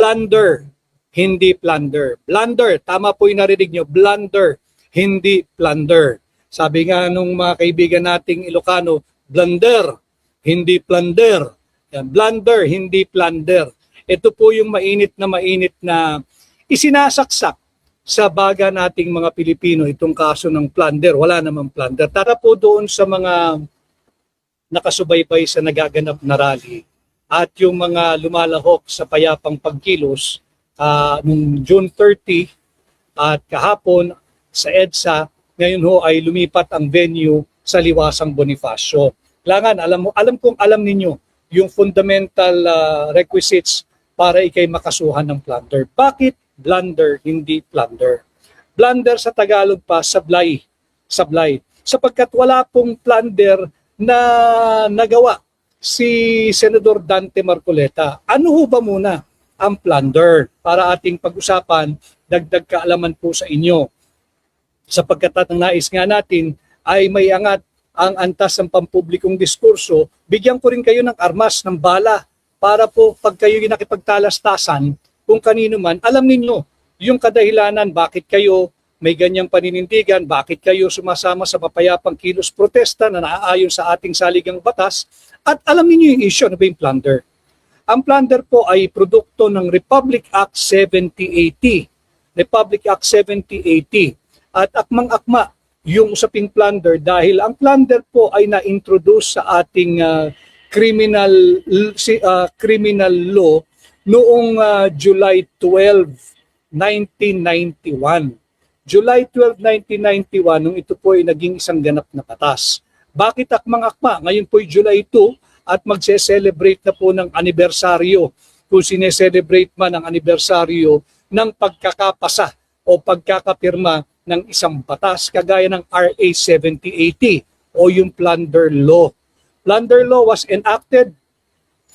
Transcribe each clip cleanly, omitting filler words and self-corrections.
Blunder, hindi plunder. Blunder, tama po yung narinig nyo, blunder, hindi plunder. Sabi nga nung mga kaibigan nating Ilocano, blunder, hindi plunder. Yan, blunder, hindi plunder. Ito po yung mainit na isinasaksak sa baga nating mga Pilipino itong kaso ng plunder. Wala namang plunder. Tara po doon sa mga nakasubaybay sa nagaganap na rally at yung mga lumalahok sa payapang pagkilos noong June 30 at kahapon sa EDSA, ngayon ho ay lumipat ang venue sa Liwasang Bonifacio. Kailangan, alam ninyo yung fundamental requisites para ikay makasuhan ng plunder. Bakit blunder, hindi plunder? Blunder sa Tagalog pa, sablay. Sapagkat wala pong plunder na nagawa si Senador Dante Marcoleta. Ano ho ba muna ang plunder? Para ating pag-usapan, dagdag kaalaman po sa inyo. Sapagkat ang nais nga natin ay may angat ang antas ng pampublikong diskurso, bigyan ko rin kayo ng armas, ng bala, para po pag kayo nakipagtalastasan, kung kanino man, alam ninyo yung kadahilanan bakit kayo may ganyang paninindigan, bakit kayo sumasama sa mapayapang kilos protesta na naaayon sa ating saligang batas, at alam niyo yung issue, ano ba yung plunder? Ang plunder po ay produkto ng Republic Act 7080. Republic Act 7080. At akmang-akma yung usaping plunder dahil ang plunder po ay na-introduce sa ating criminal law noong July 12, 1991. July 12, 1991, nung ito po ay naging isang ganap na batas. Bakit akmang-akma? Ngayon po ay July 2 at magse-celebrate na po ng anibersaryo, kung sineselebrate man ang anibersaryo ng pagkakapasa o pagkakapirma ng isang batas kagaya ng RA 7080 o yung Plunder Law. Plunder Law was enacted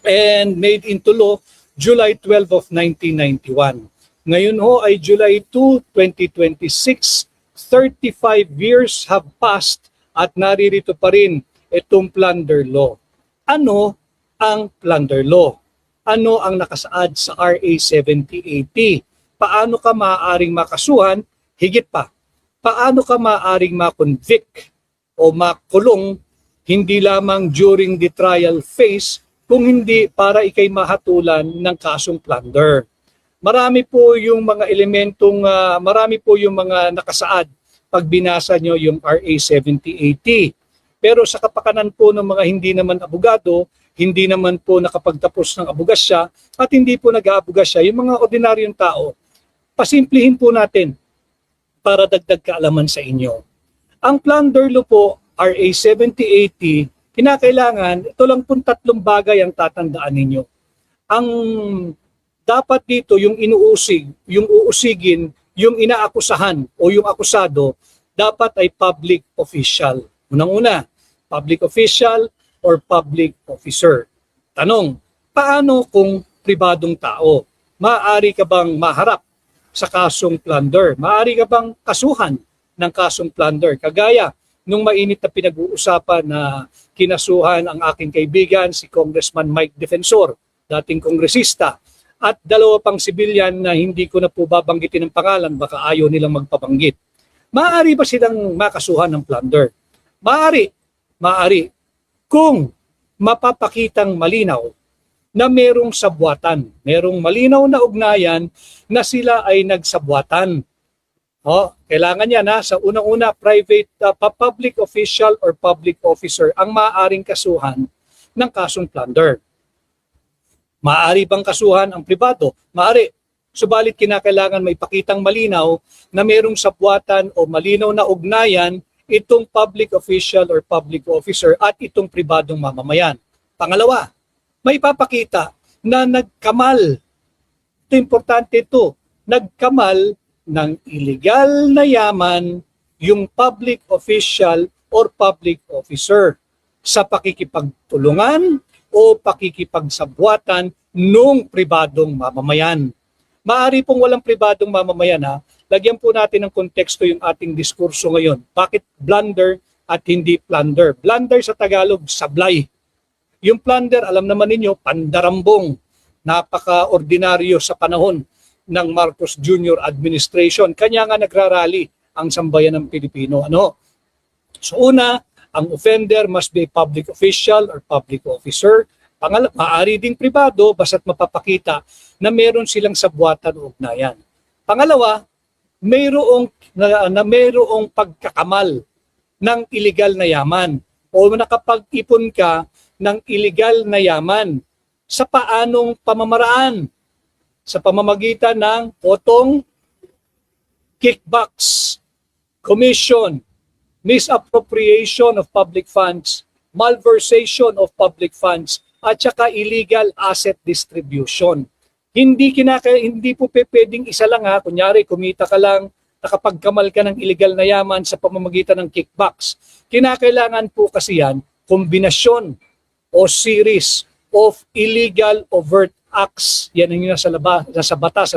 and made into law July 12 of 1991. Ngayon ho ay July 2, 2026, 35 years have passed at naririto pa rin itong Plunder Law. Ano ang Plunder Law? Ano ang nakasaad sa RA 7080? Paano ka maaaring makasuhan? Higit pa, paano ka maaaring makonvict o makulong hindi lamang during the trial phase kung hindi para ikay mahatulan ng kasong plunder? Marami po yung mga elementong, marami po yung mga nakasaad pag binasa nyo yung RA 7080. Pero sa kapakanan po ng mga hindi naman abogado, hindi naman po nakapagtapos ng abogasya at hindi po nag-aabogasya, yung mga ordinaryong tao, pasimplihin po natin para dagdag kaalaman sa inyo. Ang Plunder Law po, RA 7080, kinakailangan, ito lang pong tatlong bagay ang tatandaan ninyo. Ang dapat dito, yung uusigin, yung inaakusahan o yung akusado, dapat ay public official. Unang-una, public official or public officer. Tanong, paano kung pribadong tao? Maaari ka bang maharap sa kasong plunder? Maaari ka bang kasuhan ng kasong plunder? Kagaya nung mainit na pinag-uusapan na kinasuhan ang aking kaibigan, si Congressman Mike Defensor, dating kongresista, at dalawa pang sibilyan na hindi ko na po babanggitin ang pangalan, baka ayaw nilang magpabanggit. Maaari ba silang makasuhan ng plunder? Maaari. Kung mapapakitang malinaw na merong sabwatan, merong malinaw na ugnayan na sila ay nagsabwatan. Kailangan yan sa unang-una, private, public official or public officer ang maaaring kasuhan ng kasong plunder. Maaari bang kasuhan ang pribado? Maaari. Subalit kinakailangan may pakitang malinaw na merong sabwatan o malinaw na ugnayan itong public official or public officer at itong pribadong mamamayan. Pangalawa, may papakita na nagkamal. Ito importante ito. Nagkamal ng illegal na yaman yung public official or public officer sa pakikipagtulungan o pakikipagsabwatan nung pribadong mamamayan. Maaari pong walang pribadong mamamayan Lagyan po natin ng konteksto yung ating diskurso ngayon. Bakit blunder at hindi plunder? Blunder sa Tagalog, sablay. Yung plunder, alam naman ninyo, pandarambong. napaka-ordinaryo sa panahon ng Marcos Jr. administration. Kanya nga nagrarally ang sambayan ng Pilipino. So una, ang offender must be a public official or public officer. Maaari ding pribado basta't mapapakita na meron silang sabwatan o ugnayan. Pangalawa, mayroong pagkakamal ng illegal na yaman o nakapag-ipon ka ng illegal na yaman sa paanong pamamaraan, sa pamamagitan ng potong, kickbacks, commission, misappropriation of public funds, malversation of public funds, at saka illegal asset distribution. Hindi po pwedeng isa lang ha. Kunyari, kumita ka lang, nakapagkamal ka ng illegal na yaman sa pamamagitan ng kickbacks. Kinakailangan po kasi yan, kombinasyon o series of illegal overt acts. Yan ang nasa batas.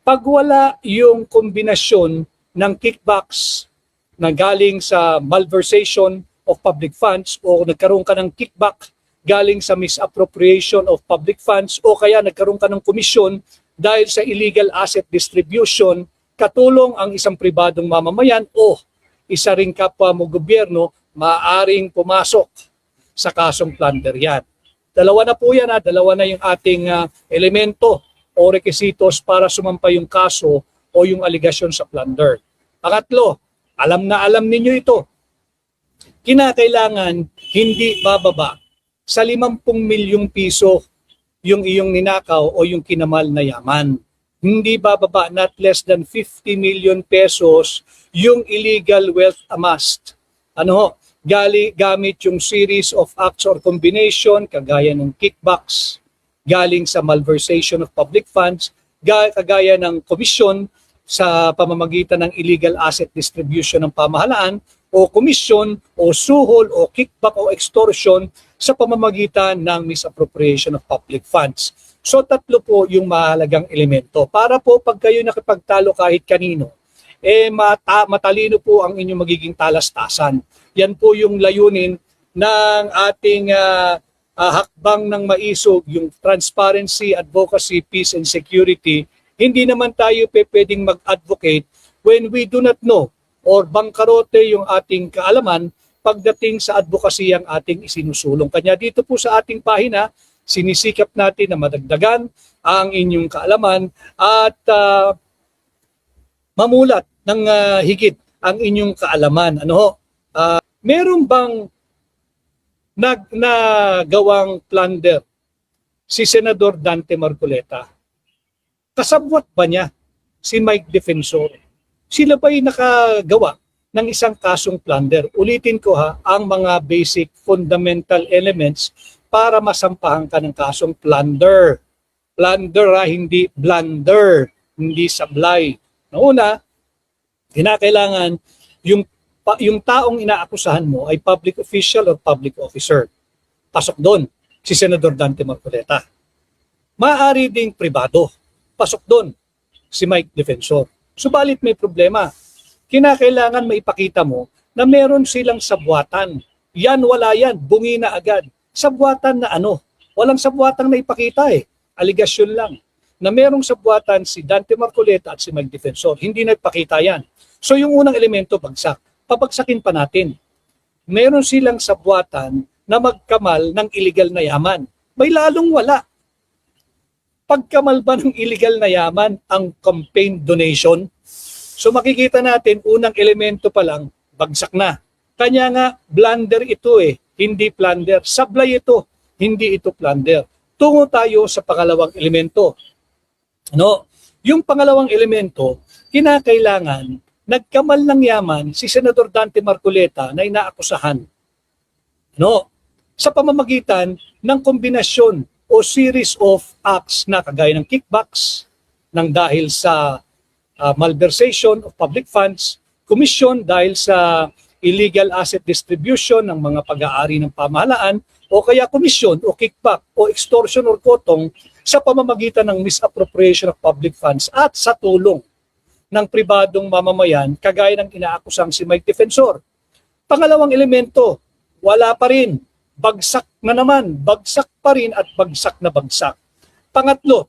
Pag wala yung kombinasyon ng kickbacks na galing sa malversation of public funds o nagkaroon ka ng kickback galing sa misappropriation of public funds o kaya nagkaroon ka ng komisyon dahil sa illegal asset distribution, katulong ang isang pribadong mamamayan o isa ring kapwa mo gobyerno, maaaring pumasok sa kasong plunder yan. Dalawa na po yan, dalawa na yung ating elemento o requisitos para sumampa yung kaso o yung aligasyon sa plunder. Pangatlo, alam na alam ninyo ito, kinakailangan hindi bababa sa 50 milyong piso yung iyong ninakaw o yung kinamal na yaman. Hindi bababa, not less than 50 million pesos yung illegal wealth amassed. Gamit yung series of acts or combination, kagaya ng kickbacks, galing sa malversation of public funds, kagaya ng komisyon sa pamamagitan ng illegal asset distribution ng pamahalaan, o komisyon, o suhol, o kickback, o extortion sa pamamagitan ng misappropriation of public funds. So tatlo po yung mahalagang elemento. Para po pag kayo nakipagtalo kahit kanino, matalino po ang inyong magiging talastasan. Yan po yung layunin ng ating hakbang ng maisog, yung transparency, advocacy, peace, and security. Hindi naman tayo pwedeng mag-advocate when we do not know or bangkarote yung ating kaalaman pagdating sa advocacy ang ating isinusulong. Kanya dito po sa ating pahina, sinisikap natin na madagdagan ang inyong kaalaman at mamulat ng higit ang inyong kaalaman. Meron bang nagawang plunder si Senador Dante Marcoleta? Kasabwat ba niya si Mike Defensor? Sila ba'y nakagawa ng isang kasong plunder? Ulitin ko ang mga basic fundamental elements para masampahan ka ng kasong plunder. Plunder hindi blunder, hindi sablay. Una, kinakailangan yung taong inaakusahan mo ay public official or public officer. Pasok doon si Senador Dante Marcoleta. Maaari ding pribado. Pasok doon si Mike Defensor. Subalit may problema. Kinakailangan maipakita mo na meron silang sabwatan. Yan, wala yan. Bungi na agad. Sabwatan na Walang sabwatang na ipakita Aligasyon lang. Na merong sabwatan si Dante Marcoleta at si Mike Defensor. Hindi na ipakita yan. So yung unang elemento, bagsak. Papagsakin pa natin. Meron silang sabwatan na magkamal ng illegal na yaman. May lalong wala. Pagkamal ba ng illegal na yaman ang campaign donation? So makikita natin, unang elemento pa lang, bagsak na. Kanya nga, blunder ito hindi plunder. Sablay ito, hindi ito plunder. Tungo tayo sa pangalawang elemento. Yung pangalawang elemento, kinakailangan, nagkamal ng yaman si Senador Dante Marcoleta na inaakusahan. Sa pamamagitan ng kombinasyon o series of acts na kagaya ng kickbacks, ng dahil sa malversation of public funds, komisyon dahil sa illegal asset distribution ng mga pag-aari ng pamahalaan, o kaya komisyon o kickback o extortion or kotong sa pamamagitan ng misappropriation of public funds at sa tulong ng pribadong mamamayan kagaya ng inaakusang si Mike Defensor. Pangalawang elemento, wala pa rin. Bagsak na naman, bagsak pa rin at bagsak na bagsak. Pangatlo,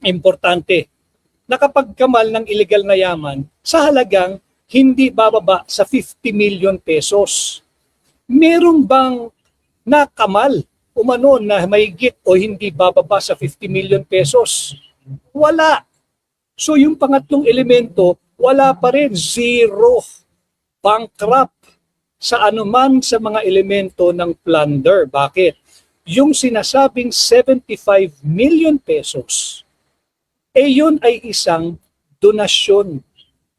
importante, nakapagkamal ng illegal na yaman sa halagang hindi bababa sa 50 million pesos. Merong bang nakamal umano na mahigit o hindi bababa sa 50 million pesos? Wala. So yung pangatlong elemento, wala pa rin, zero, bankrupt sa anuman sa mga elemento ng plunder. Bakit? Yung sinasabing 75 million pesos, yun ay isang donasyon.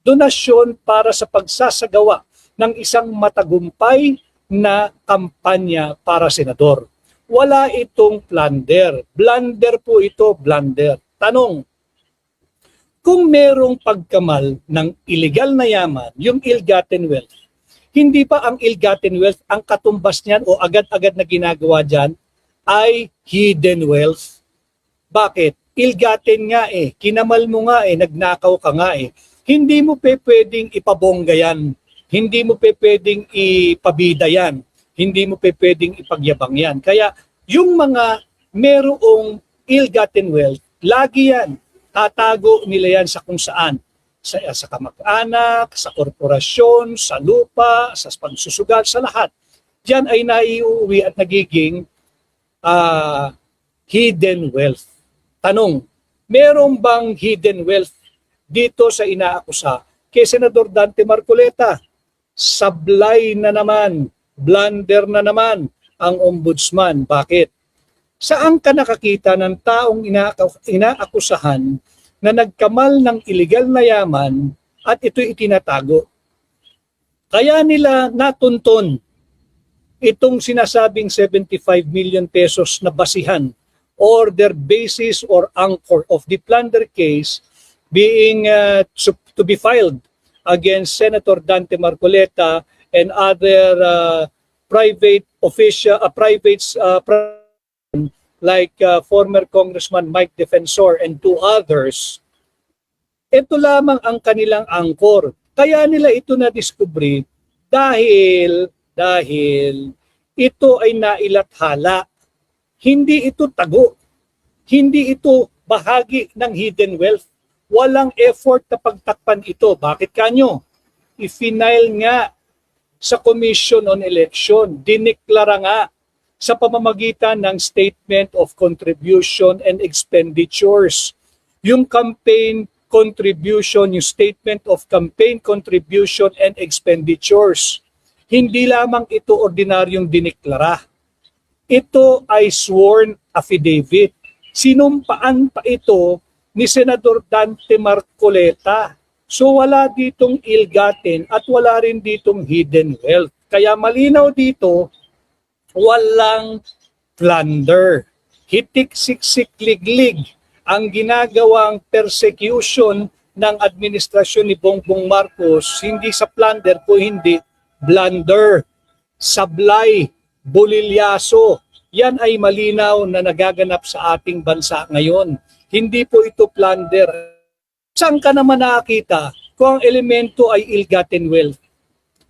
Donasyon para sa pagsasagawa ng isang matagumpay na kampanya para senador. Wala itong plunder. Blunder po ito, blunder. Tanong, kung merong pagkamal ng illegal na yaman, yung ill-gotten wealth, hindi pa ang ill-gotten wealth ang katumbas niyan o agad-agad na ginagawa dyan ay hidden wealth. Bakit? Ill-gotten nga kinamal mo nga nagnakaw ka nga Hindi mo pwedeng ipabongga yan. Hindi mo pwedeng ipabida yan. Hindi mo pwedeng ipagyabang yan. Kaya yung mga merong ill-gotten wealth, lagi yan. Tatago nila yan sa kung saan. Sa kamag-anak, sa korporasyon, sa lupa, sa pagsusugal, sa lahat. Diyan ay naiuwi at nagiging hidden wealth. Tanong, merong bang hidden wealth dito sa inaakusa kay Senador Dante Marcoleta? Sablay na naman, blunder na naman ang ombudsman. Bakit? Saan ka nakakita ng taong inaakusahan na nagkamal ng illegal na yaman at ito'y itinatago? Kaya nila natunton itong sinasabing 75 million pesos na basihan or their basis or anchor of the plunder case being to be filed against Senator Dante Marcoleta and other private official, like former Congressman Mike Defensor and two others. Ito lamang ang kanilang angkor. Kaya nila ito na-discovery dahil ito ay nailathala. Hindi ito tago. Hindi ito bahagi ng hidden wealth. Walang effort na pagtakpan ito. Bakit kanyo? I-final nga sa Commission on Election. Dineklara nga sa pamamagitan ng Statement of Contribution and Expenditures. Yung campaign contribution, yung Statement of Campaign Contribution and Expenditures. Hindi lamang ito ordinaryong dineklara. Ito ay sworn affidavit. Sinumpaan pa ito ni Senador Dante Marcoleta. So wala ditong ill-gotten at wala rin ditong hidden wealth. Kaya malinaw dito, walang plunder. Hitik, siksik, liglig ang ginagawang persecution ng administrasyon ni Bongbong Marcos, hindi sa plunder po, hindi blunder, sablay, bulilyaso. Yan ay malinaw na nagaganap sa ating bansa ngayon. Hindi po ito plunder. Saan ka naman nakakita kung ang elemento ay ill-gotten wealth?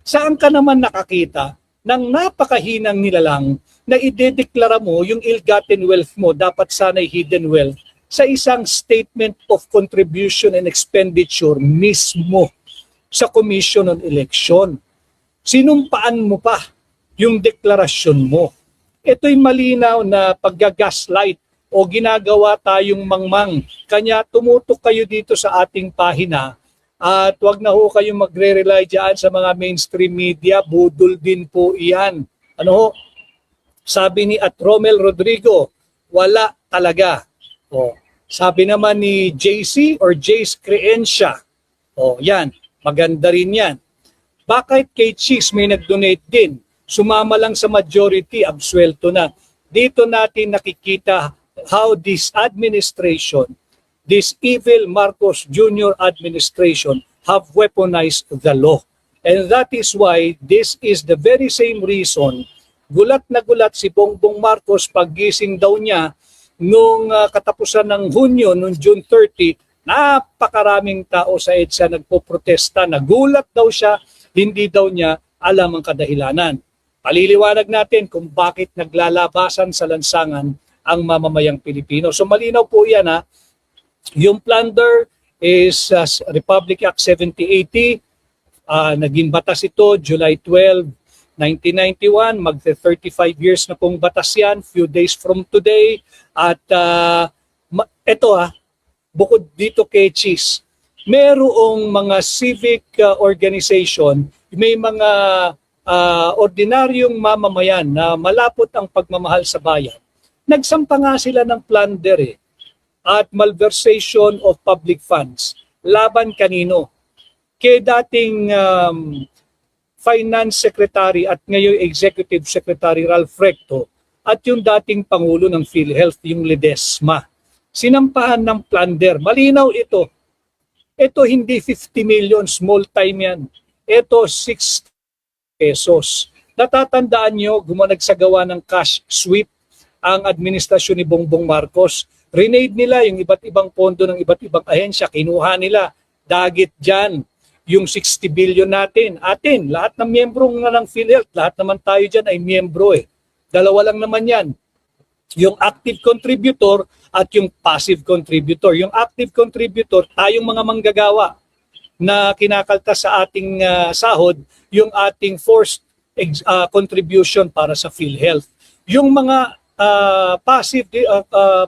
Saan ka naman nakakita ng napakahinang nilalang na idedeklara mo yung ill-gotten wealth mo, dapat sana'y hidden wealth, sa isang Statement of Contribution and Expenditure mismo sa Commission on Election? Sinumpaan mo pa yung deklarasyon mo. Ito'y malinaw na paggagaslight o ginagawa tayong mangmang. Kanya tumutok kayo dito sa ating pahina at wag na ho kayong magre-rely dyan sa mga mainstream media. Budol din po iyan. Ano ho? Sabi ni Romel Rodrigo, wala talaga. O, sabi naman ni JC or Jace Creencia, yan, maganda rin yan. Bakit kay Cheese may nag-donate din? Sumama lang sa majority, absuelto na. Dito natin nakikita how this administration, this evil Marcos Jr. administration, have weaponized the law. And that is why this is the very same reason gulat na gulat si Bongbong Marcos paggising daw niya nung katapusan ng Hunyo, nung June 30, napakaraming tao sa EDSA nagpoprotesta. Nagulat daw siya, hindi daw niya alam ang kadahilanan. Paliliwanag natin kung bakit naglalabasan sa lansangan ang mamamayang Pilipino. So malinaw po yan ha. Yung plunder is Republic Act 7080. Naging batas ito July 12, 1991. Magte-35 years na pong batas yan, few days from today. At ito bukod dito kay Cheese, merong mga civic organization, may mga ordinaryong mamamayan na malapot ang pagmamahal sa bayan. Nagsampa nga sila ng plunder at malversation of public funds. Laban kanino? Kay dating Finance Secretary at ngayon Executive Secretary Ralph Recto at yung dating Pangulo ng PhilHealth, yung Ledesma. Sinampahan ng plunder. Malinaw ito. Ito hindi 50 million, small time yan. Ito 6 pesos. Natatandaan nyo, gumagsagawa ng cash sweep ang administrasyon ni Bongbong Marcos. Renade nila yung iba't ibang pondo ng iba't ibang ahensya. Kinuha nila. Dagit dyan. Yung 60 billion natin. Atin, lahat ng miyembro ng PhilHealth, lahat naman tayo dyan ay miyembro Dalawa lang naman yan. Yung active contributor at yung passive contributor. Yung active contributor, tayong mga manggagawa na kinakaltas sa ating sahod, yung ating forced contribution para sa PhilHealth. Yung mga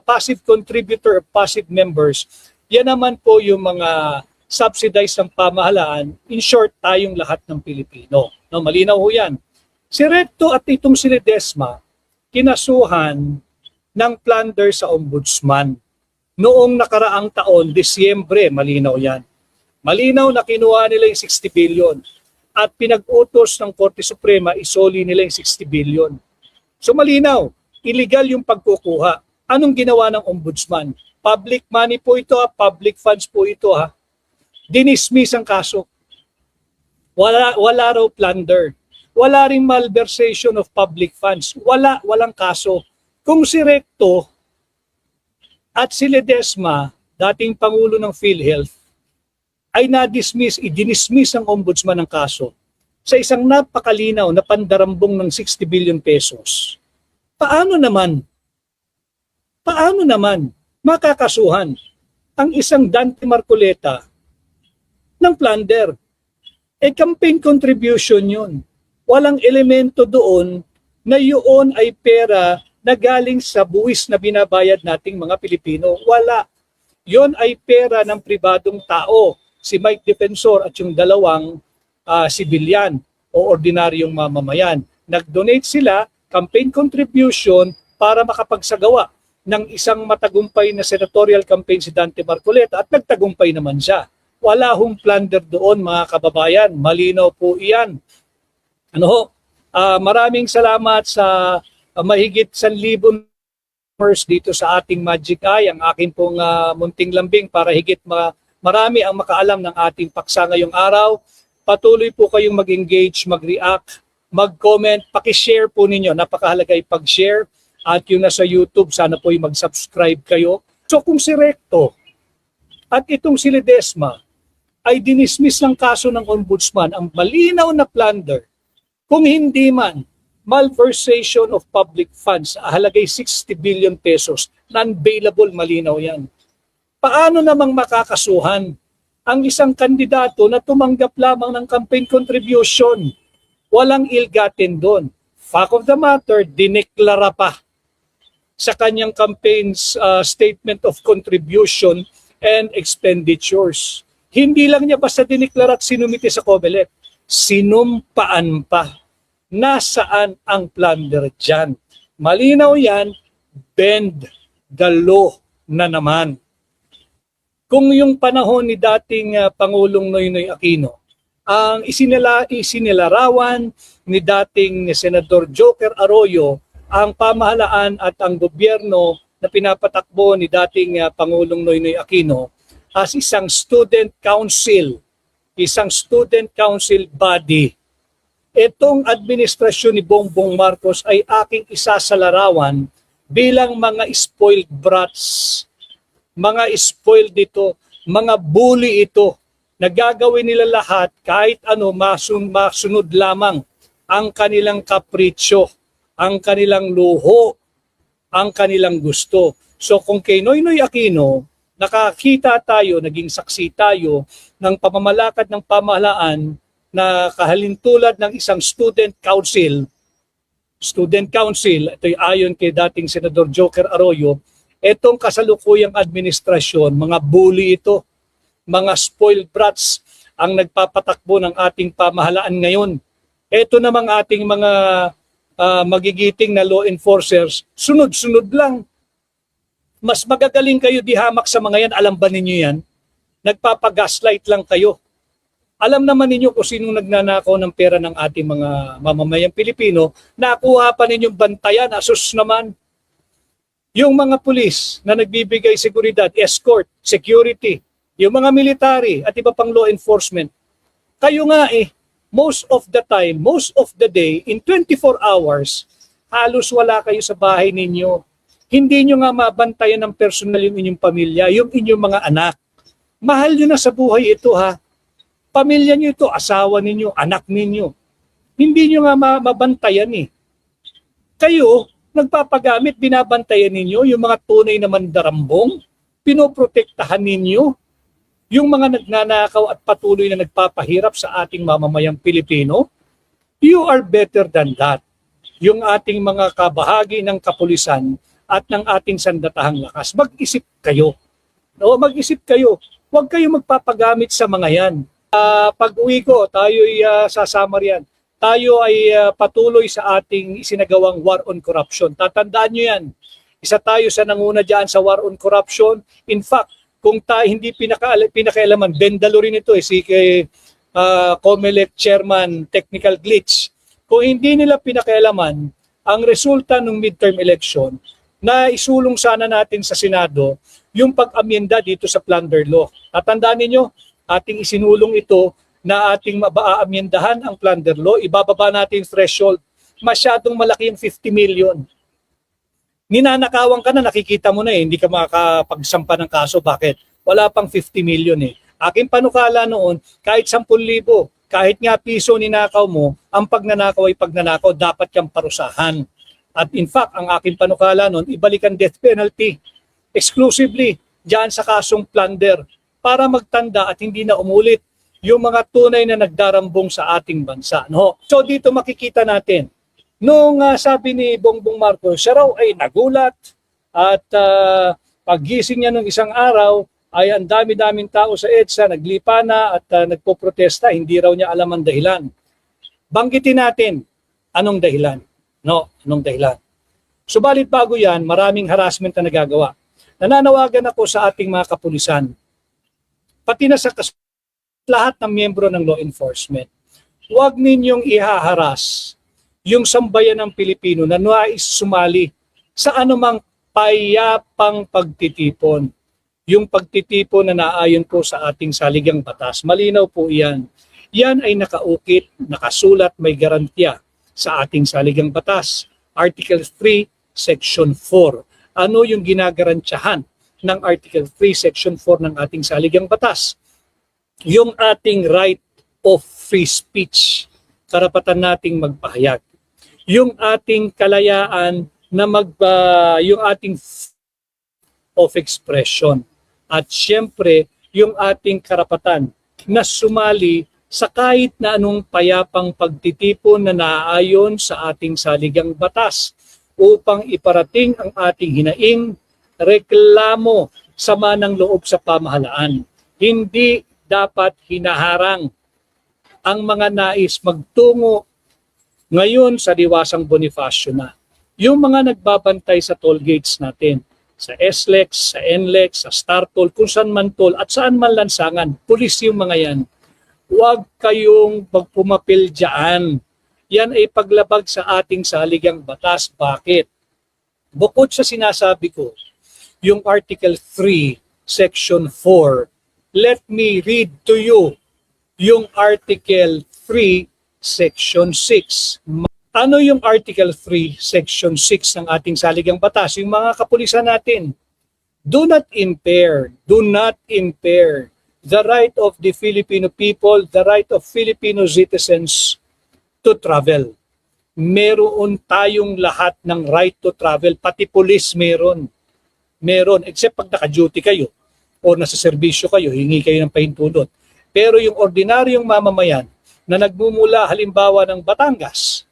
passive contributor, passive members, yan naman po yung mga subsidized ng pamahalaan. In short, tayong lahat ng Pilipino. No, malinaw ho yan. Si Recto at itong si Ledesma, kinasuhan ng plunder sa ombudsman. Noong nakaraang taon, Disyembre, malinaw yan. Malinaw na kinuha nila yung 60 billion at pinag-utos ng Korte Suprema, isoli nila yung 60 billion. So malinaw, illegal yung pagkukuha. Anong ginawa ng ombudsman? Public money po ito, public funds po ito. Dinismiss ang kaso. Wala raw plunder. Wala ring malversation of public funds. Walang kaso. Kung si Recto at si Ledesma, dating Pangulo ng PhilHealth, ay i-dismiss ang ombudsman ng kaso sa isang napakalinaw na pandarambong ng 60 billion pesos, paano naman makakasuhan ang isang Dante Marcoleta ng plunder? Campaign contribution yun. Walang elemento doon na yun ay pera na galing sa buwis na binabayad nating mga Pilipino. Wala. Yon ay pera ng pribadong tao, si Mike Defensor at yung dalawang sibilyan o ordinaryong mamamayan. Nag-donate sila, campaign contribution para makapagsagawa ng isang matagumpay na senatorial campaign si Dante Marcoleta at nagtagumpay naman siya. Wala hong plunder doon mga kababayan. Malinaw po iyan. Maraming salamat sa mahigit 1,000 dito sa ating Magic Eye, ang akin pong munting lambing para higit marami ang makaalam ng ating paksa ngayong araw. Patuloy po kayong mag-engage, mag-react, mag-comment, paki-share po ninyo. Napakahalaga ipag-share at yung nasa YouTube, sana po yung mag-subscribe kayo. So kung si Recto at itong si Ledesma ay dinismiss ng kaso ng ombudsman, ang malinaw na plunder, kung hindi man malversation of public funds, ahalagay 60 billion pesos, non-bailable, malinaw yan. Paano namang makakasuhan ang isang kandidato na tumanggap lamang ng campaign contribution? Walang ill-gotten doon. Fact of the matter, dineklara pa sa kanyang campaign's statement of contribution and expenditures. Hindi lang niya basta dineklara at sinumite sa COMELEC, sinumpaan pa. Nasaan ang plunder dyan? Malinaw yan, bend the law na naman. Kung yung panahon ni dating Pangulong Noynoy Aquino, ang isinilarawan ni dating Senador Joker Arroyo, ang pamahalaan at ang gobyerno na pinapatakbo ni dating Pangulong Noynoy Aquino as isang student council body. Itong administrasyon ni Bongbong Marcos ay aking isasalarawan bilang mga spoiled brats. Mga spoiled ito, mga bully ito. Nagagawin nila lahat kahit ano masunod lamang ang kanilang kapritsyo, ang kanilang luho, ang kanilang gusto. So kung kay Noynoy Aquino, nakakita tayo, naging saksi tayo ng pamamalakad ng pamahalaan na kahalintulad ng isang student council, ito'y ayon kay dating Senador Joker Arroyo, etong kasalukuyang administrasyon, mga bully ito, mga spoiled brats ang nagpapatakbo ng ating pamahalaan ngayon. Ito namang ating mga magigiting na law enforcers, sunod-sunod lang. Mas magagaling kayo di hamak sa mga yan, alam ba ninyo yan? Nagpapagaslight lang kayo. Alam naman ninyo kung sinong nagnanakaw ng pera ng ating mga mamamayang Pilipino, nakuha pa ninyong bantayan, asus naman. Yung mga pulis na nagbibigay seguridad, escort, security, yung mga military at iba pang law enforcement, kayo nga most of the time, most of the day, in 24 hours, halos wala kayo sa bahay ninyo. Hindi nyo nga mabantayan ng personal yung inyong pamilya, yung inyong mga anak. Mahal nyo na sa buhay ito ha. Pamilya nyo ito, asawa ninyo, anak ninyo. Hindi nyo nga mabantayan Kayo, nagpapagamit, binabantayan ninyo yung mga tunay na mandarambong, pinoprotektahan ninyo yung mga nagnanakaw at patuloy na nagpapahirap sa ating mamamayang Pilipino. You are better than that. Yung ating mga kabahagi ng kapulisan at ng ating sandatahang lakas, mag-isip kayo. No, mag-isip kayo. Huwag kayo magpapagamit sa mga yan. Pag-uwi ko, tayo'y sasama riyan. Tayo ay patuloy sa ating isinagawang war on corruption. Tatandaan nyo yan. Isa tayo sa nanguna dyan sa war on corruption. In fact, kung hindi pinakailaman, bendalo rin ito si COMELEC Chairman Technical Glitch. Kung hindi nila pinakailaman, ang resulta ng midterm election, na isulong sana natin sa Senado yung pag-amyenda dito sa plunder law. Tatandaan ninyo, ating isinulong ito na ating maaamyendahan ang plunder law, ibababa natin yung threshold. Masyadong malaki yung 50 million. Ninanakawan ka na, nakikita mo na hindi ka makakapagsampa ng kaso. Bakit? Wala pang 50 million Aking panukala noon, kahit 10,000, kahit nga piso ninakaw mo, ang pagnanakaw ay pagnanakaw, dapat kang parusahan. At in fact, ang aking panukala noon, ibalik ang death penalty exclusively dyan sa kasong plunder para magtanda at hindi na umulit yung mga tunay na nagdarambong sa ating bansa. No? So dito makikita natin, nung sabi ni Bongbong Marcos, siya raw ay nagulat at paggising niya nung isang araw ay ang dami-daming tao sa EDSA, naglipa na at nagpoprotesta, hindi raw niya alam ang dahilan. Banggitin natin anong dahilan. No, anong dahilan. Subalit bago yan, maraming harassment na nagagawa. Nananawagan ako sa ating mga kapulisan, pati na sa lahat ng miyembro ng law enforcement. Huwag ninyong ihaharas yung sambayan ng Pilipino na nais sumali sa anumang payapang pagtitipon. Yung pagtitipon na naayon po sa ating saligang batas. Malinaw po iyan. Yan ay nakaukit, nakasulat, may garantiya sa ating saligang batas. Article 3, Section 4. Ano yung ginagarantiyahan ng Article 3, Section 4 ng ating saligang batas? Yung ating right of free speech, karapatan nating magpahayag. Yung ating kalayaan na yung ating of expression. At syempre, yung ating karapatan na sumali sa kahit na anong payapang pagtitipon na naaayon sa ating saligang batas upang iparating ang ating hinaing, reklamo, sama ng loob sa pamahalaan. Hindi dapat hinaharang ang mga nais magtungo ngayon sa Diwasang Bonifacio na. Yung mga nagbabantay sa toll gates natin, sa SLEX, sa NLEX, sa StarToll, kung saan man toll at saan man lansangan, pulis yung mga yan. Huwag kayong magpumapil dyan. Yan ay paglabag sa ating saligang batas. Bakit? Bukod sa sinasabi ko, yung Article 3, Section 4, let me read to you yung Article 3, Section 6. Ano yung Article 3, Section 6 ng ating saligang batas? Yung mga kapulisan natin, do not impair the right of the Filipino people, the right of Filipino citizens to travel. meron tayong lahat ng right to travel, pati police meron. Meron, except pag naka-duty kayo o nasa serbisyo kayo, hingi kayo ng pahintulot. Pero yung ordinaryong mamamayan na nagmumula halimbawa ng Batangas,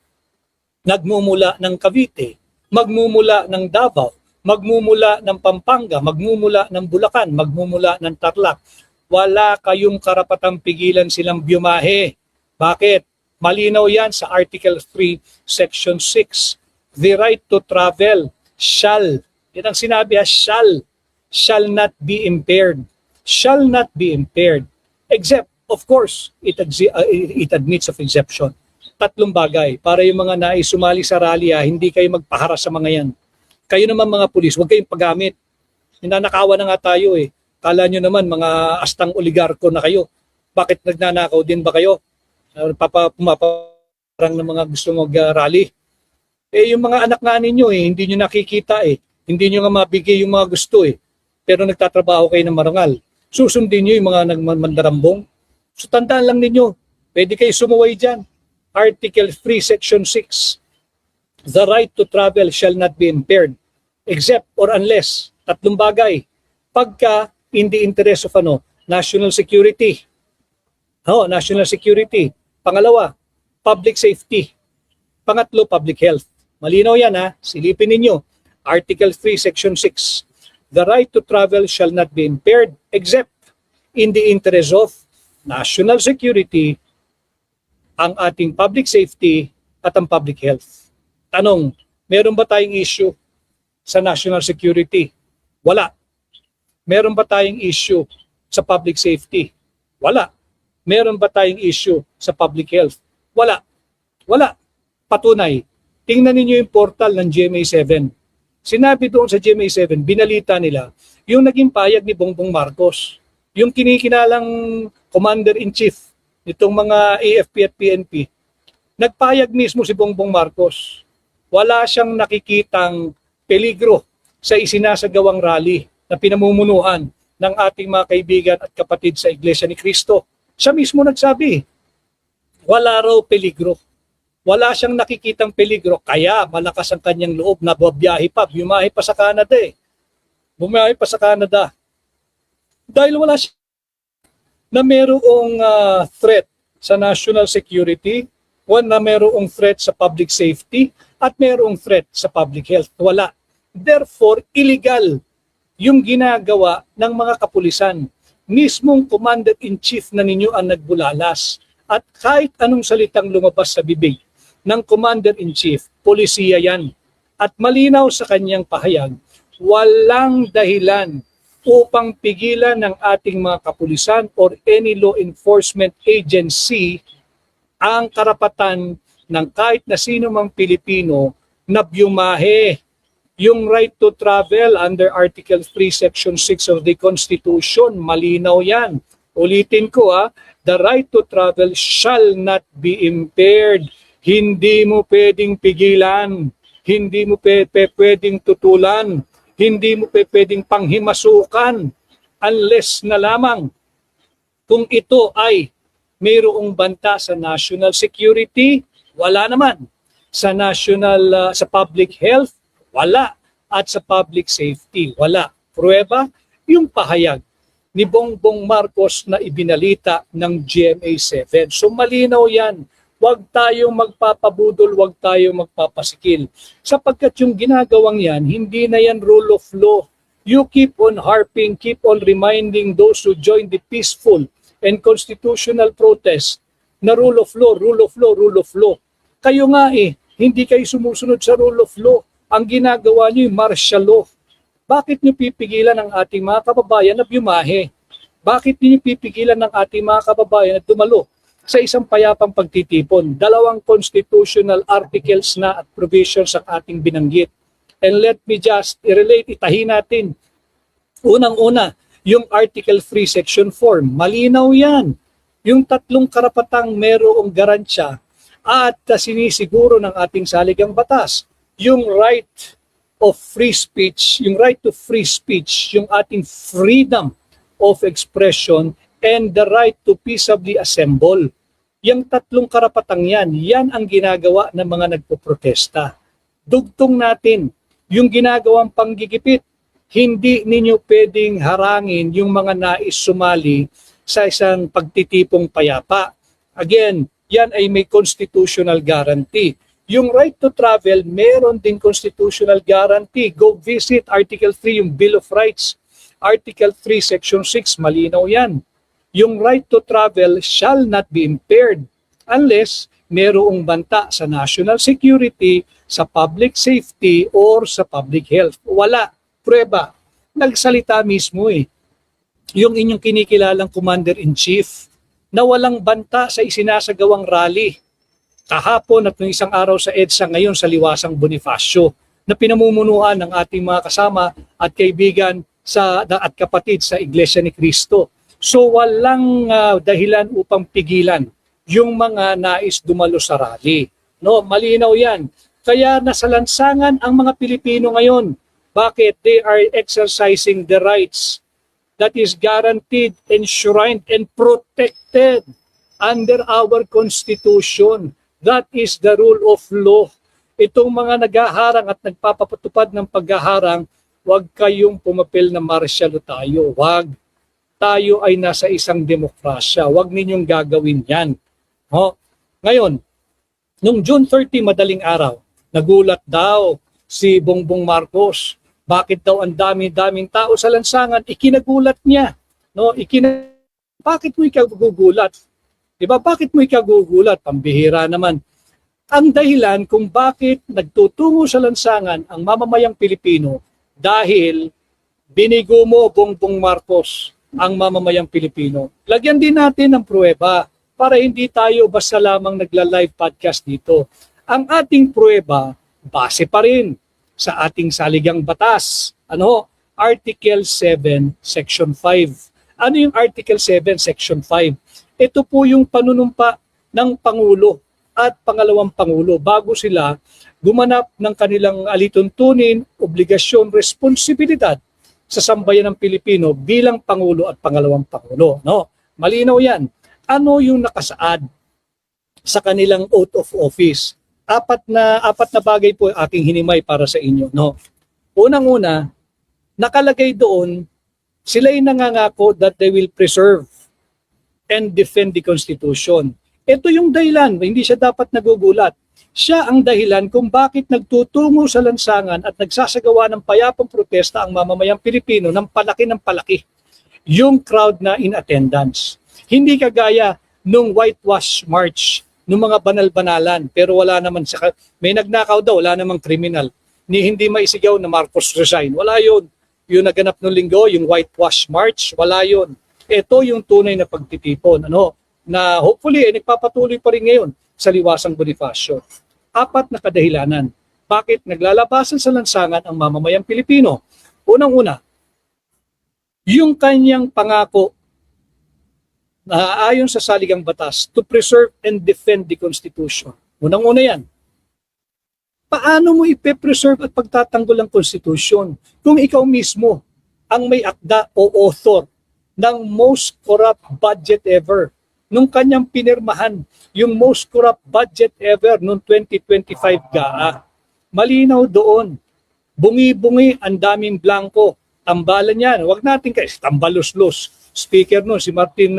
nagmumula ng Cavite, magmumula ng Davao, magmumula ng Pampanga, magmumula ng Bulacan, magmumula ng Tarlac, wala kayong karapatang pigilan silang bumahe. Bakit? Malinaw yan sa Article 3, Section 6. The right to travel shall, yan ang sinabi, shall not be impaired. Shall not be impaired. Except, of course, it admits of exception. Tatlong bagay. Para yung mga naisumali sa rally, hindi kayo magpahara sa mga yan. Kayo naman mga pulis, huwag kayong paggamit. Ninanakawan na nga tayo eh. Kala nyo naman mga astang oligarko na kayo. Bakit nagnanakaw din ba kayo? Pumaparang ng mga gusto mag-rally. Eh yung mga anak nga ninyo hindi nyo nakikita Hindi nyo nga mabigay yung mga gusto Pero nagtatrabaho kayo ng marangal. Susundin nyo yung mga nagmandarambong. So tandaan lang ninyo, pwede kayo sumuway dyan. Article 3, Section 6. The right to travel shall not be impaired except or unless, tatlong bagay. Pagka in the interest of national security. National security. Pangalawa, public safety. Pangatlo, public health. Malinaw yan silipin ninyo. Article 3, Section 6. The right to travel shall not be impaired except in the interest of national security, ang ating public safety at ang public health. Tanong, meron ba tayong issue sa national security? Wala. Meron ba tayong issue sa public safety? Wala. Meron ba tayong issue sa public health? Wala. Wala. Patunay. Tingnan ninyo yung portal ng GMA7. Sinabi doon sa GMA7, binalita nila, yung naging payag ni Bongbong Marcos, yung kinikinalang commander-in-chief nitong mga AFP at PNP, nagpayag mismo si Bongbong Marcos. Wala siyang nakikitang peligro sa isinasagawang rally na pinamumunuan ng ating mga kaibigan at kapatid sa Iglesia ni Cristo. Siya mismo nagsabi, wala raw peligro. Wala siyang nakikitang peligro, kaya malakas ang kanyang loob na bumabiyahe pa. Bumahe pa sa Canada Bumahe pa sa Canada. Dahil wala siya na merong threat sa national security, na merong threat sa public safety, at merong threat sa public health. Wala. Therefore, illegal yung ginagawa ng mga kapulisan. Mismong commander-in-chief na ninyo ang nagbulalas. At kahit anong salitang lumabas sa bibig ng commander-in-chief, polisiya yan. At malinaw sa kanyang pahayag, walang dahilan upang pigilan ng ating mga kapulisan or any law enforcement agency ang karapatan ng kahit na sino mang Pilipino na bumahe. Yung right to travel under Article 3, Section 6 of the Constitution, malinaw yan. Ulitin ko the right to travel shall not be impaired. Hindi mo pwedeng pigilan, hindi mo pwedeng tutulan, hindi mo pwedeng panghimasukan unless na lamang kung ito ay mayroong banta sa national security, wala naman. Sa sa public health, wala. At sa public safety, wala. Pruweba, yung pahayag ni Bongbong Marcos na ibinalita ng GMA7. So malinaw yan. Huwag tayong magpapabudol, huwag tayong magpapasikil. Sapagkat yung ginagawang yan, hindi na yan rule of law. You keep on harping, keep on reminding those who join the peaceful and constitutional protest na rule of law, rule of law, rule of law. Kayo nga hindi kayo sumusunod sa rule of law. Ang ginagawa niyo yung martial law. Bakit niyo pipigilan ang ating mga kababayan na bumahe? Bakit niyo pipigilan ng ating mga kababayan na dumalo sa isang payapang pagtitipon? Dalawang constitutional articles na at provisions ang ating binanggit. And let me just itahin natin. Unang-una, yung Article 3, Section 4. Malinaw yan. Yung tatlong karapatang merong garansya at sinisiguro ng ating saligang batas. Yung right of free speech, yung right to free speech, yung ating freedom of expression, and the right to peaceably assemble. Yang tatlong karapatang yan ang ginagawa ng mga nagpoprotesta. Dugtong natin yung ginagawang panggigipit. Hindi ninyo pwedeng harangin yung mga nais sumali sa isang pagtitipong payapa. Again, yan ay may constitutional guarantee. Yung right to travel, meron din constitutional guarantee. Go visit Article 3, yung Bill of Rights. Article 3, Section 6, malinaw yan. Yung right to travel shall not be impaired unless merong banta sa national security, sa public safety, or sa public health. Wala. Prueba. Nagsalita mismo yung inyong kinikilalang Commander-in-Chief na walang banta sa isinasagawang rally kahapon at ng isang araw sa EDSA, ngayon sa Liwasang Bonifacio, na pinamumunuan ng ating mga kasama at kaibigan at kapatid sa Iglesia ni Cristo. So walang dahilan upang pigilan yung mga nais dumalo sa rally. No, malinaw 'yan. Kaya nasa lansangan ang mga Pilipino ngayon. Bakit? They are exercising the rights that is guaranteed, enshrined, and protected under our Constitution. That is the rule of law. Itong mga naghaharang at nagpapatupad ng paghaharang, huwag kayong pumapil na marsyalo tayo. Huwag. Tayo ay nasa isang demokrasya. Huwag ninyong gagawin yan. Ngayon, nung June 30, madaling araw, nagulat daw si Bongbong Marcos. Bakit daw ang dami-daming tao sa lansangan? Ikinagulat niya. Bakit mo ikagugulat? Diba? Bakit mo ikagugulat? Pambihira naman. Ang dahilan kung bakit nagtutungo sa lansangan ang mamamayang Pilipino dahil binigo mo, Bongbong Marcos, ang mamamayang Pilipino. Lagyan din natin ng pruweba para hindi tayo basta lamang nagla-live podcast dito. Ang ating pruweba, base pa rin sa ating saligang batas. Article 7, Section 5. Ano yung Article 7, Section 5? Ito po yung panunumpa ng Pangulo at pangalawang Pangulo bago sila gumanap ng kanilang alituntunin, obligasyon, responsibilidad sa sambayan ng Pilipino bilang Pangulo at pangalawang Pangulo. Malinaw yan. Ano yung nakasaad sa kanilang oath of office? Apat na bagay po aking hinimay para sa inyo. Unang-una, nakalagay doon, sila'y nangangako that they will preserve and defend the Constitution. Ito yung dahilan, hindi siya dapat nagugulat. Siya ang dahilan kung bakit nagtutungo sa lansangan at nagsasagawa ng payapang protesta ang mamamayang Pilipino ng palaki yung crowd na in attendance. Hindi kagaya nung whitewash march, nung mga banal-banalan, pero wala naman, may nagnakaw daw, wala namang kriminal. Hindi maisigaw na Marcos resign. Wala yun. Yung naganap nung linggo, yung whitewash march, wala yun. Ito yung tunay na pagtitipon. Na hopefully nagpapatuloy pa rin ngayon sa Liwasang Bonifacio. 4 na kadahilanan. Bakit naglalabasan sa lansangan ang mamamayang Pilipino? Unang-una, yung kanyang pangako na ayon sa saligang batas to preserve and defend the Constitution. Unang-una yan. Paano mo ipe-preserve at pagtatanggol ang Constitution kung ikaw mismo ang may akda o author ng most corrupt budget ever? Nung kanyang pinirmahan, yung most corrupt budget ever noong 2025 GAA. Malinaw doon. Bungi-bungi, ang daming blanco. Tambalan yan. Huwag natin tambalos-los. Speaker no, si Martin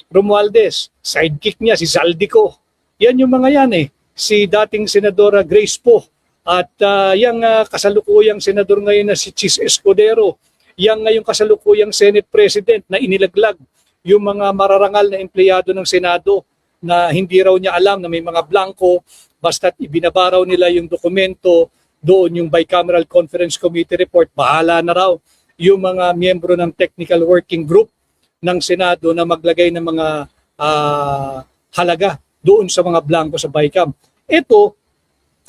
Romualdez. Sidekick niya, si Saldico. Yan yung mga yan Si dating Senadora Grace Poe. At yung kasalukuyang senador ngayon na si Chis Escudero. Yang ngayong kasalukuyang Senate President na inilaglag yung mga mararangal na empleyado ng Senado na hindi raw niya alam na may mga blanco basta't ibinabaraw nila yung dokumento doon, yung Bicameral Conference Committee report, bahala na raw yung mga miyembro ng Technical Working Group ng Senado na maglagay ng mga halaga doon sa mga blanco sa Bicam. Ito,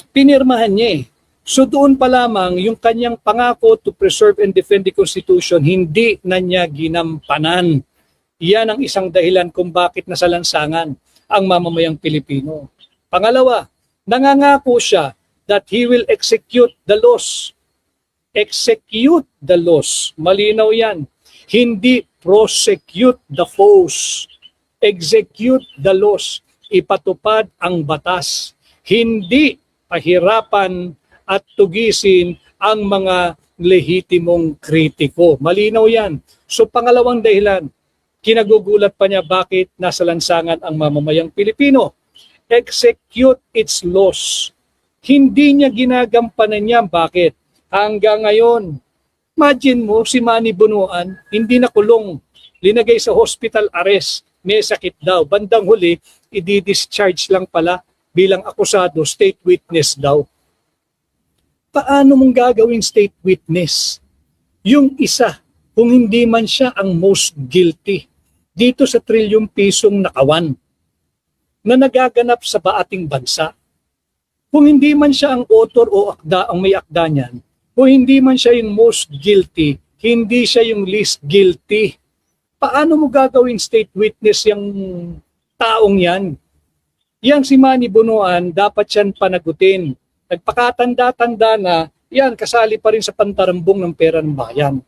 pinirmahan niya So doon pa lamang yung kanyang pangako to preserve and defend the Constitution, hindi na niya ginampanan. Iyan ang isang dahilan kung bakit nasa lansangan ang mamamayang Pilipino. Pangalawa, nangangako siya that he will execute the laws. Execute the laws. Malinaw yan. Hindi prosecute the foes. Execute the laws. ipatupad ang batas, hindi pahirapan at tugisin ang mga lehitimong kritiko. Malinaw yan. So pangalawang dahilan, kinagugulat pa niya bakit nasa lansangan ang mamamayang Pilipino. Execute its laws. Hindi niya ginagampanan niya. Bakit? Hanggang ngayon, imagine mo si Manny Bonoan, hindi nakulong, linagay sa hospital arrest, may sakit daw. Bandang huli, i-discharge lang pala bilang akusado, state witness daw. Paano mong gagawing state witness? Yung isa, kung hindi man siya ang most guilty dito sa trilyong pisong nakawan na nagaganap sa ating bansa. Kung hindi man siya ang author o akda, ang may akda niyan, kung hindi man siya yung most guilty, hindi siya yung least guilty. Paano mo gagawing state witness yung taong yan? Yang si Manny Bonoan, dapat yan panagutin. Nagpakatanda-tanda na, yan, kasali pa rin sa pantarambong ng pera ng bayan.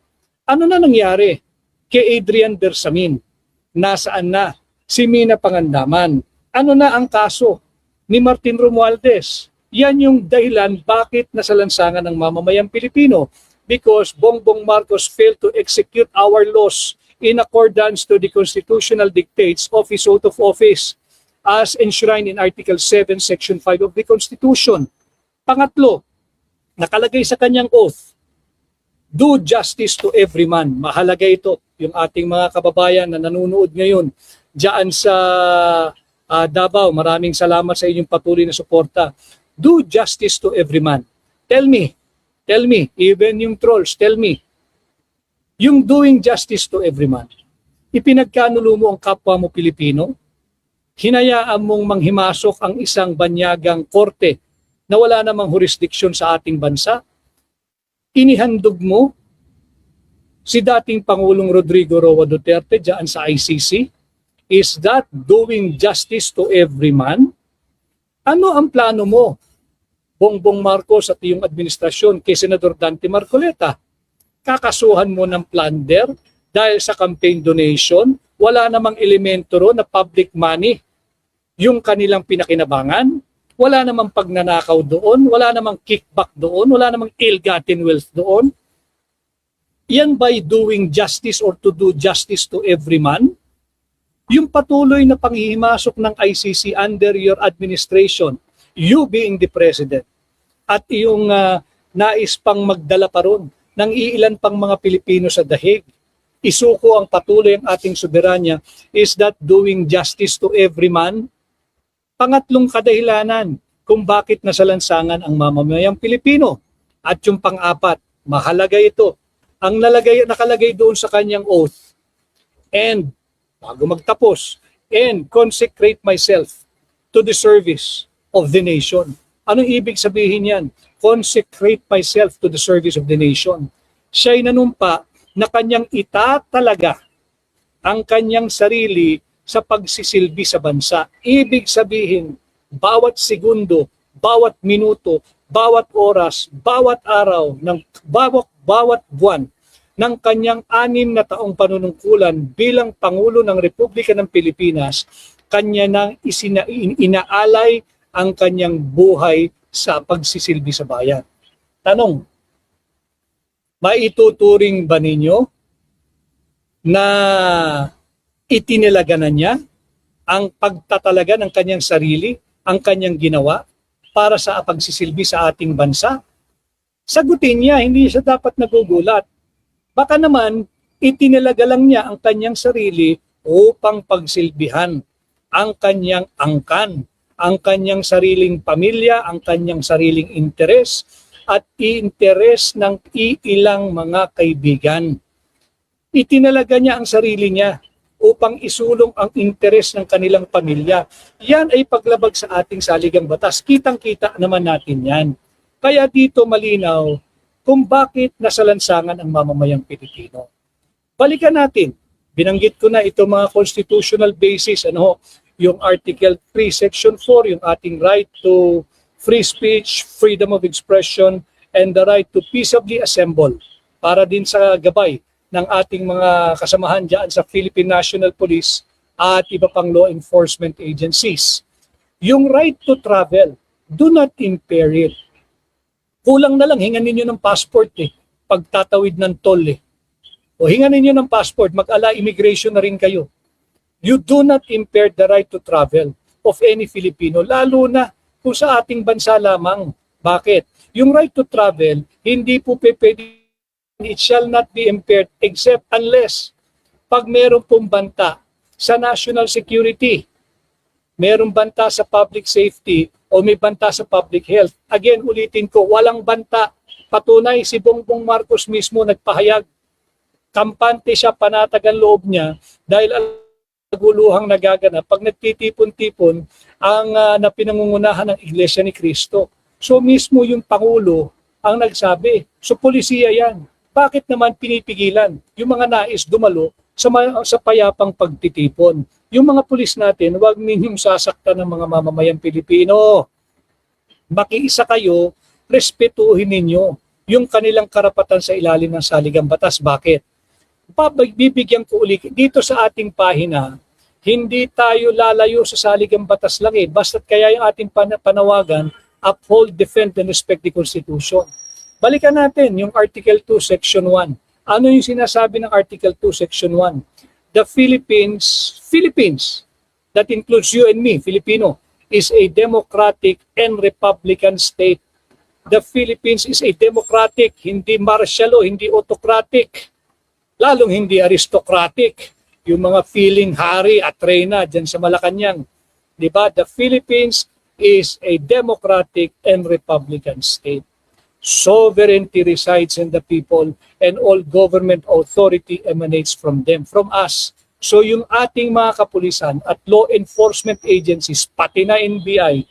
Ano na nangyari kay Adrian Bersamin? Nasaan na? Si Mina Pangandaman. Ano na ang kaso ni Martin Romualdez? Yan yung dahilan bakit nasa lansangan ng mamamayang Pilipino. Because Bongbong Marcos failed to execute our laws in accordance to the constitutional dictates of his oath of office as enshrined in Article 7, Section 5 of the Constitution. Pangatlo, nakalagay sa kanyang oath, do justice to every man. Mahalaga ito, yung ating mga kababayan na nanonood ngayon diyan sa Davao. Maraming salamat sa inyong patuloy na suporta. Do justice to every man. Tell me, even yung trolls, tell me, yung doing justice to every man, ipinagkanulo mo ang kapwa mo Pilipino, hinayaan mong manghimasok ang isang banyagang korte na wala namang jurisdiction sa ating bansa, inihandog mo si dating Pangulong Rodrigo Roa Duterte dyan sa ICC. Is that doing justice to every man? Ano ang plano mo, Bongbong Marcos at iyong administrasyon kay Senador Dante Marcoleta? Kakasuhan mo ng plunder dahil sa campaign donation, wala namang elemento ro na public money yung kanilang pinakinabangan, wala namang pagnanakaw doon, wala namang kickback doon, wala namang ill-gotten wealth doon. Yan by doing justice or to do justice to every man? Yung patuloy na panghihimasok ng ICC under your administration, you being the president, at iyong nais pang magdala pa ron ng iilan pang mga Pilipino sa dahig, isuko ang patuloy ang ating soberanya, is that doing justice to every man? Pangatlong kadahilanan kung bakit nasa lansangan ang mamamayang Pilipino. At yung pang-apat, mahalaga ito, ang nakalagay doon sa kanyang oath, and bago magtapos, and consecrate myself to the service of the nation. Anong ibig sabihin yan? Consecrate myself to the service of the nation. Siya'y nanumpa na kanyang itatalaga ang kanyang sarili sa pagsisilbi sa bansa. Ibig sabihin, bawat segundo, bawat minuto, bawat oras, bawat araw, bawat buwan ng kanyang 6 na taong panunungkulan bilang Pangulo ng Republika ng Pilipinas, kanya nang inaalay ang kanyang buhay sa pagsisilbi sa bayan. Tanong, maituturing ba ninyo na itinilaga na niya ang pagtatalaga ng kanyang sarili, ang kanyang ginawa para sa pagsisilbi sa ating bansa? Sagutin niya, hindi siya dapat nagugulat. Baka naman, itinilaga lang niya ang kanyang sarili upang pagsilbihan ang kanyang angkan, ang kanyang sariling pamilya, ang kanyang sariling interes, at interes ng iilang mga kaibigan. Itinalaga niya ang sarili niya upang isulong ang interes ng kanilang pamilya. Yan ay paglabag sa ating saligang batas. Kitang-kita naman natin yan. Kaya dito malinaw kung bakit nasa lansangan ang mamamayang Pilipino. Balikan natin. Binanggit ko na ito mga constitutional basis, yung Article 3, Section 4, yung ating right to free speech, freedom of expression, and the right to peaceably assemble para din sa gabay ng ating mga kasamahan dyan sa Philippine National Police at iba pang law enforcement agencies. Yung right to travel, do not impair it. Kulang na lang, hingan ninyo ng passport pagtatawid ng toll O hingan ninyo ng passport, mag-ala immigration na rin kayo. You do not impair the right to travel of any Filipino, lalo na kung sa ating bansa lamang. Bakit? Yung right to travel, hindi po pwede, it shall not be impaired except unless pag meron pong banta sa national security, merong banta sa public safety, o may banta sa public health. Again, ulitin ko, walang banta. Patunay, si Bongbong Marcos mismo nagpahayag. Kampante siya, panatag ang loob niya dahil naguluhang nagaganap pag nagtitipon-tipon ang napinangungunahan ng Iglesia ni Cristo. So mismo yung Pangulo ang nagsabi. So polisiya yan. Bakit naman pinipigilan yung mga nais dumalo sa payapang pagtitipon? Yung mga pulis natin, huwag ninyong sasaktan ng mga mamamayang Pilipino. Makiisa kayo, respetuhin ninyo yung kanilang karapatan sa ilalim ng saligang batas. Bakit? Bibigyan ko ulit, dito sa ating pahina, hindi tayo lalayo sa saligang batas lang Basta't kaya yung ating panawagan, uphold, defend, and respect the Constitution. Balikan natin yung Article 2, Section 1. Ano yung sinasabi ng Article 2, Section 1? The Philippines, that includes you and me, Filipino, is a democratic and republican state. The Philippines is a democratic, hindi martial law, hindi autocratic, lalong hindi aristocratic. Yung mga feeling hari at reyna dyan sa Malacanang. Diba? The Philippines is a democratic and republican state. Sovereignty resides in the people and all government authority emanates from them, from us. So yung ating mga kapulisan at law enforcement agencies, pati na NBI,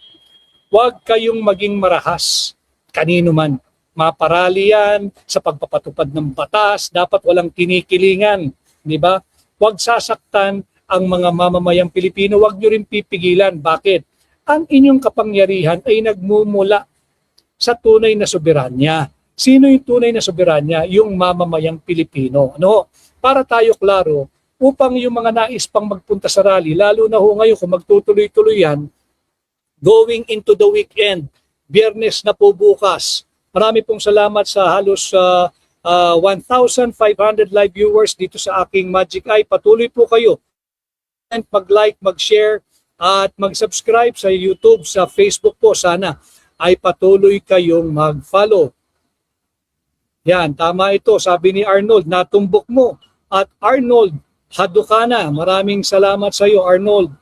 huwag kayong maging marahas kanino man. Maparali yan sa pagpapatupad ng batas, dapat walang kinikilingan. Di ba? Huwag sasaktan ang mga mamamayang Pilipino, huwag nyo rin pipigilan. Bakit? Ang inyong kapangyarihan ay nagmumula sa tunay na soberanya. Sino yung tunay na soberanya? Yung mamamayang Pilipino. No? Para tayo klaro, upang yung mga nais pang magpunta sa rally, lalo na ho ngayon kung magtutuloy-tuloy yan, going into the weekend, Biyernes na po bukas. Marami pong salamat sa halos 1,500 live viewers dito sa aking Magic Eye. Patuloy po kayo. And mag-like, mag-share, at mag-subscribe sa YouTube, sa Facebook po. Sana ay patuloy kayong mag-follow. Yan, tama ito. Sabi ni Arnold, natumbok mo. At Arnold, hado ka na. Maraming salamat sa iyo, Arnold.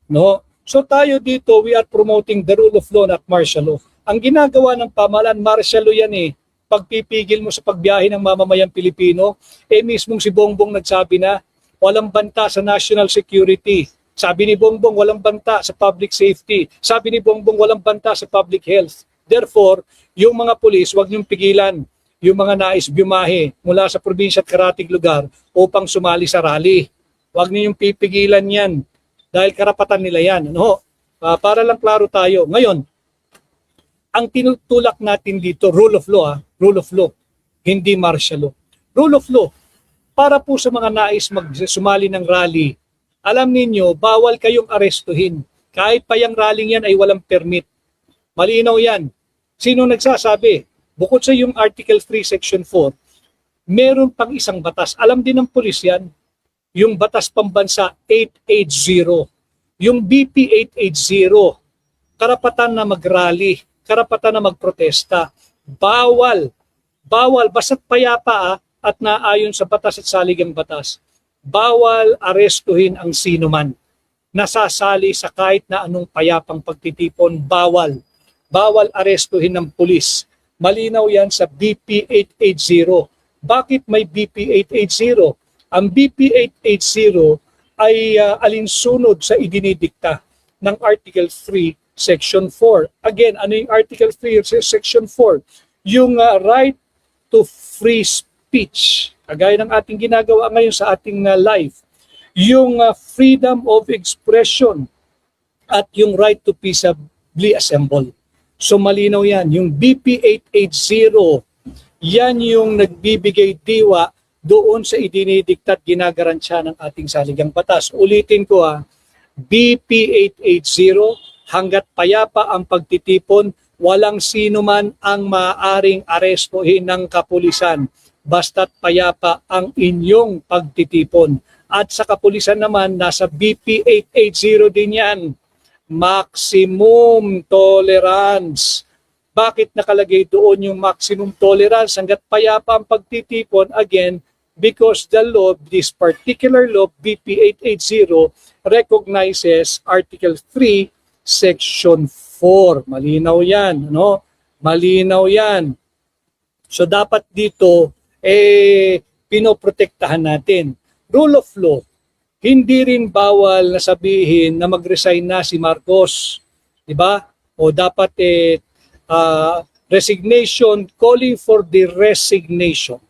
No? So tayo dito, we are promoting the rule of law, not martial law. Ang ginagawa ng pamahalaan, martial law yan Pagpipigil mo sa pagbiyahe ng mamamayang Pilipino, mismong si Bongbong nagsabi na, walang banta sa national security. Sabi ni Bongbong, walang banta sa public safety. Sabi ni Bongbong, walang banta sa public health. Therefore, yung mga pulis, huwag niyong pigilan yung mga nais bumahe mula sa probinsya at karatig lugar upang sumali sa rally. Huwag niyong pipigilan yan dahil karapatan nila yan. Ano? Para lang klaro tayo. Ngayon, ang tinutulak natin dito, rule of law, rule of law, hindi martial law. Rule of law, para po sa mga nais sumali ng rally, alam ninyo, bawal kayong arestuhin. Kahit pa yung rallying yan ay walang permit. Malinaw yan. Sino nagsasabi? Bukod sa yung Article 3, Section 4, meron pang isang batas. Alam din ng pulis yan. Yung Batas Pambansa 880. Yung BP 880. Karapatan na mag-rally. Karapatan na magprotesta. Bawal. Bawal. Basta't payapa at naayon sa batas at saligang batas. Bawal arestuhin ang sino man nasasali sa kahit na anong payapang pagtitipon. Bawal. Bawal arestuhin ng pulis. Malinaw yan sa BP 880. Bakit may BP 880? Ang BP 880 ay alinsunod sa idinidikta ng Article 3, Section 4. Again, ano yung Article 3, Section 4? Yung right to free speech. Kagaya ng ating ginagawa ngayon sa ating live. Yung freedom of expression at yung right to peaceably assemble. So malinaw yan. Yung BP 880, yan yung nagbibigay diwa doon sa idinidikta at ginagaransya ng ating saligang batas. Ulitin ko BP 880, hanggat payapa ang pagtitipon, walang sino man ang maaaring arestuhin ng kapulisan basta't payapa ang inyong pagtitipon. At sa kapulisan naman, nasa BP 880 din yan. Maximum tolerance. Bakit nakalagay doon yung maximum tolerance hanggat payapa ang pagtitipon? Again, because the law, this particular law, BP 880, recognizes Article 3, Section 4. Malinaw yan, no? Malinaw yan. So dapat dito, pinoprotektahan natin. Rule of law, hindi rin bawal na sabihin na mag-resign na si Marcos. Diba? O dapat resignation, calling for the resignation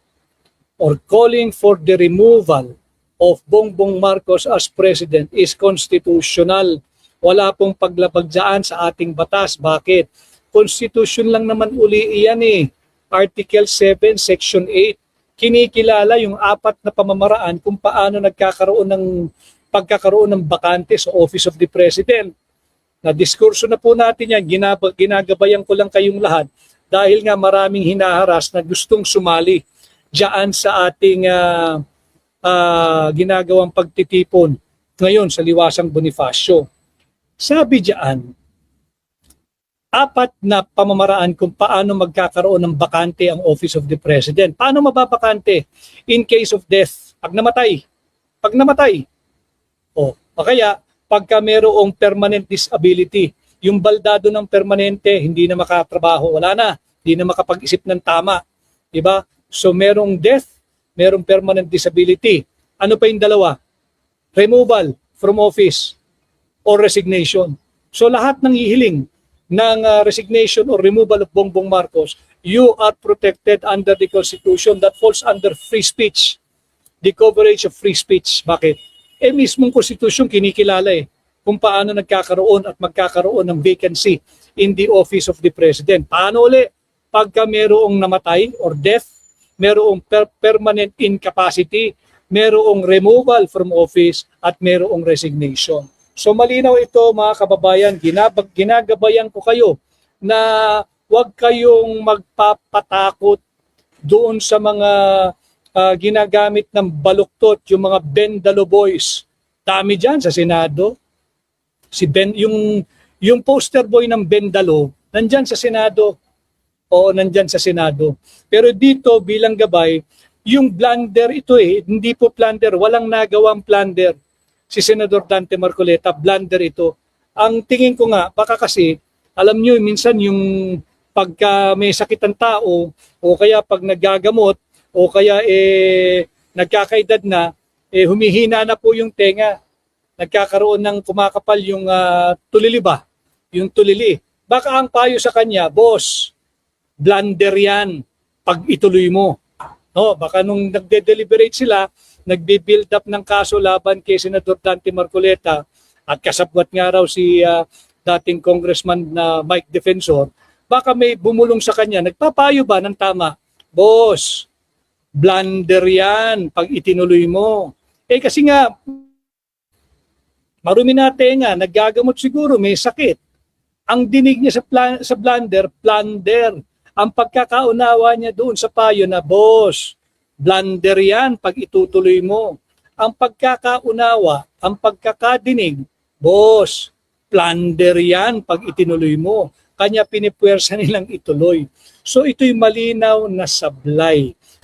or calling for the removal of Bongbong Marcos as president is constitutional. Wala pong paglabag dyan sa ating batas. Bakit? Constitution lang naman uli iyan eh. Article 7, Section 8. Kinikilala yung 4 na pamamaraan kung paano pagkakaroon ng bakante sa Office of the President. Na diskurso na po natin yan, ginagabayan ko lang kayong lahat dahil nga maraming hinaharas na gustong sumali diyan sa ating ginagawang pagtitipon ngayon sa Liwasang Bonifacio. Sabi diyan, 4 na pamamaraan kung paano magkakaroon ng bakante ang Office of the President. Paano mababakante? In case of death, pag namatay. O kaya, pagka mayroong permanent disability, yung baldado ng permanente, hindi na makatrabaho, wala na, hindi na makapag-isip ng tama. Diba? So merong death, merong permanent disability. Ano pa yung dalawa? Removal from office or resignation. So lahat ng hihiling ng resignation or removal of Bongbong Marcos, you are protected under the Constitution that falls under free speech. The coverage of free speech. Bakit? Mismong Constitution kinikilala kung paano nagkakaroon at magkakaroon ng vacancy in the office of the President. Paano uli? Pagka mayroong namatay or death, mayroong permanent incapacity, mayroong removal from office, at mayroong resignation. So malinaw ito mga kababayan, ginagabayan ko kayo na huwag kayong magpapatakot doon sa mga ginagamit ng baluktot, yung mga Bendalo boys. Dami dyan sa Senado. Yung poster boy ng Bendalo, nandyan sa Senado. Oo, nandyan sa Senado. Pero dito bilang gabay, yung blunder ito hindi po plunder, walang nagawang plunder. Si Senador Dante Marcoleta, blunder ito. Ang tingin ko nga, baka kasi, alam nyo, minsan yung pagka may sakit ang tao, o kaya pag nagagamot, o kaya nagkakaedad na, humihina na po yung tenga. Nagkakaroon ng kumakapal yung tulili ba? Yung tulili. Baka ang payo sa kanya, boss, blunder yan pag ituloy mo. No, baka nung nagde-deliberate sila, nagbe-build up ng kaso laban kay Senador Dante Marcoleta at kasabwat nga raw si dating congressman na Mike Defensor, baka may bumulong sa kanya, nagpapayo ba ng tama? Boss, blunder yan pag itinuloy mo. Kasi nga, marumi na tenga, naggagamot siguro, may sakit. Ang dinig niya sa blunder, plunder. Ang pagkakaunawa niya doon sa payo na, boss, blunder yan pag itutuloy mo. Ang pagkakaunawa, ang pagkakadinig, boss, plunder yan pag itinuloy mo. Kanya pinipwersa nilang ituloy. So ito'y malinaw na sablay.